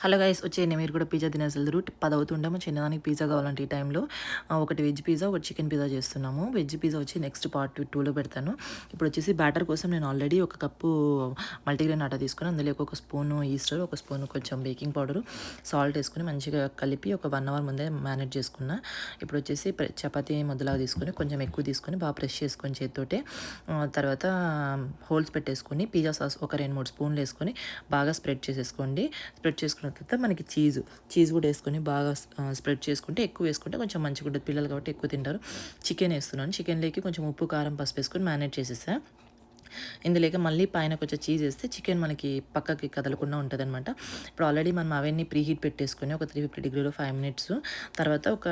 Hello guys, వచ్చేయండి మీరు కూడా పిజ్జా తినేసి వెళ్తారు. 10 అవుతుండేమో చిన్నదానికి పిజ్జా కావాలంటే ఈ టైంలో ఒకటి వెజ్ పిజ్జా, ఒకటి చికెన్ పిజ్జా చేస్తున్నాము. వెజ్ పిజ్జా వచ్చి నెక్స్ట్ పార్ట్ 2లో పెడతాను. ఇప్పుడు వచ్చేసి బ్యాటర్ కోసం నేను ఆల్రెడీ ఒక కప్పు మల్టీగ్రెయిన్ ఆటా తీసుకుని అందులో ఒక స్పూను ఈస్టర్, ఒక స్పూన్ కొంచెం బేకింగ్ పౌడరు, సాల్ట్ వేసుకుని మంచిగా కలిపి ఒక 1 అవర్ ముందే మ్యారినేట్ చేసుకున్నా. ఇప్పుడు వచ్చేసి చపాతీ ముద్దలాగా తీసుకొని కొంచెం ఎక్కువ తీసుకొని బాగా ప్రెస్ చేసుకొని చేతితోటే, తర్వాత హోల్స్ పెట్టేసుకొని పిజ్జా సాస్ ఒక 2-3 స్పూన్లు వేసుకొని బాగా స్ప్రెడ్ చేసేసుకోండి. స్ప్రెడ్ చేసుకున్న తర్వాత మనకి చీజ్ కూడా వేసుకొని బాగా స్ప్రెడ్ చేసుకుంటే, ఎక్కువ వేసుకుంటే కొంచెం మంచిగా ఉంటుంది పిల్లలు కాబట్టి ఎక్కువ తింటారు. చికెన్ వేస్తున్నాను. చికెన్లోకి కొంచెం ఉప్పు కారం పసుపు వేసుకొని మ్యారినేట్ చేసేసా. ఇందులోకి మళ్ళీ పైన కొంచెం చీజ్ వేస్తే చికెన్ మనకి పక్కకి కదలకుండా ఉంటుంది అనమాట. ఇప్పుడు ఆల్రెడీ మనం అవన్నీ ప్రీ హీట్ పెట్టేసుకొని ఒక 350 డిగ్రీలో 5 మినిట్స్ తర్వాత ఒక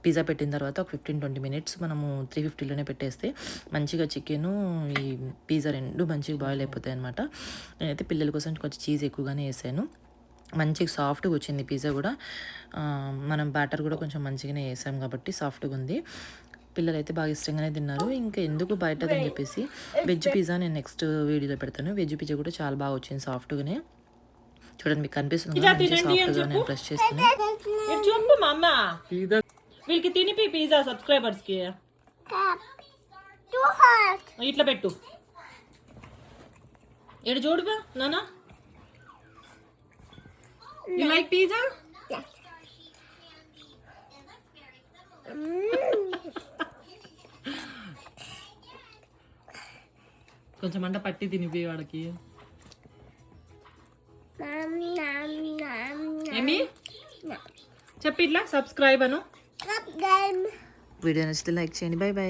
పిజ్జా పెట్టిన తర్వాత ఒక 15-20 మినిట్స్ మనము 350లోనే పెట్టేస్తే మంచిగా చికెను ఈ పిజ్జా రెండు మంచిగా బాయిల్ అయిపోతాయి అనమాట. నేనైతే పిల్లల కోసం కొంచెం చీజ్ ఎక్కువగానే వేసాను. మంచిగా సాఫ్ట్గా వచ్చింది పిజ్జా కూడా. మనం బ్యాటర్ కూడా కొంచెం మంచిగానే వేసాం కాబట్టి సాఫ్ట్గా ఉంది. పిల్లలు అయితే బాగా ఇష్టంగానే తిన్నారు. ఇంకా ఎందుకు బయటదని చెప్పేసి వెజ్ పిజ్జా నేను నెక్స్ట్ వీడియోలో పెడతాను. వెజ్ పిజ్జా కూడా చాలా బాగా వచ్చింది సాఫ్ట్గానే. చూడండి, మీకు కనిపిస్తుంది సాఫ్ట్గా నేను ప్రెస్ చేస్తున్నాను. వీళ్ళకి తినిపి పిజ్జా సబ్స్క్రైబర్స్ కి ఇట్లా పెట్టు. ఎడు చూడుగా నానా. You like pizza? Yes. కొంచెం అంట పట్టి తినిపి వాడికి. ఏమి చెప్పి ఇట్లా సబ్స్క్రైబ్ అను. వీడియో నచ్చితే లైక్ చేయండి. By by.